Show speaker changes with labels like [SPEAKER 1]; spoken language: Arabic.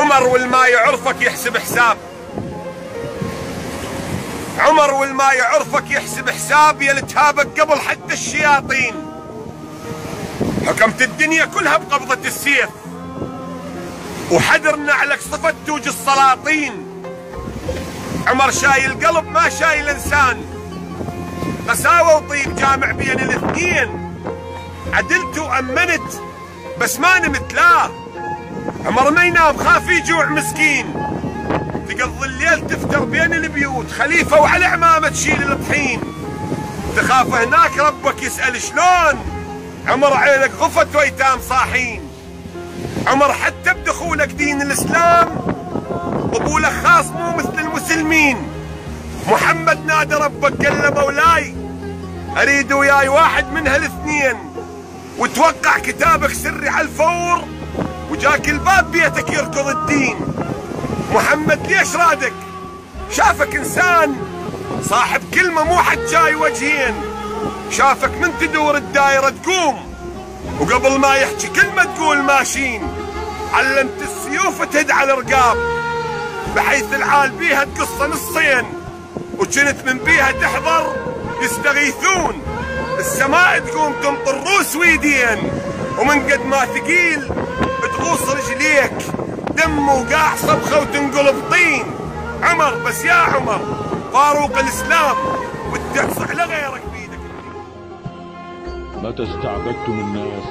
[SPEAKER 1] عمر والما يعرفك يحسب حساب، عمر والما يعرفك يحسب حساب، يا لتهابك قبل حتى الشياطين. حكمت الدنيا كلها بقبضة السيف، وحدر نعلك صفت توج السلاطين. عمر شايل قلب ما شايل انسان، قساوة وطيب جامع بين الاثنين. عدلت وأمنت بس ما نمت لا، عمر ما ينام خاف يجوع مسكين. تقضي الليل تفتر بين البيوت، خليفة وعلى عمامة تشيل الطحين. تخاف هناك ربك يسأل شلون، عمر عينك غفت ويتام صاحين. عمر حتى بدخولك دين الإسلام قبولك خاص مو مثل المسلمين. محمد نادى ربك قال له مولاي أريد وياي واحد من هالاثنين، وتوقع كتابك سري على الفور، وجاك الباب بيتك يركض الدين. محمد ليش رادك؟ شافك إنسان صاحب كلمة مو حد جاي وجهين، شافك من تدور الدايرة تقوم، وقبل ما يحكي كلمة تقول ماشين. علمت السيوف تهد على الرقاب، بحيث العال بيها تقص نصين، وكنت من بيها تحضر يستغيثون. السماء تقوم تمطر روس ويدين، ومن قد ما ثقيل تغوص رجليك دم وقاع صبخة وتنقلب طين. عمر بس يا عمر فاروق الإسلام، وتدعس على غيرك بيدك.
[SPEAKER 2] متى استعبدتم الناس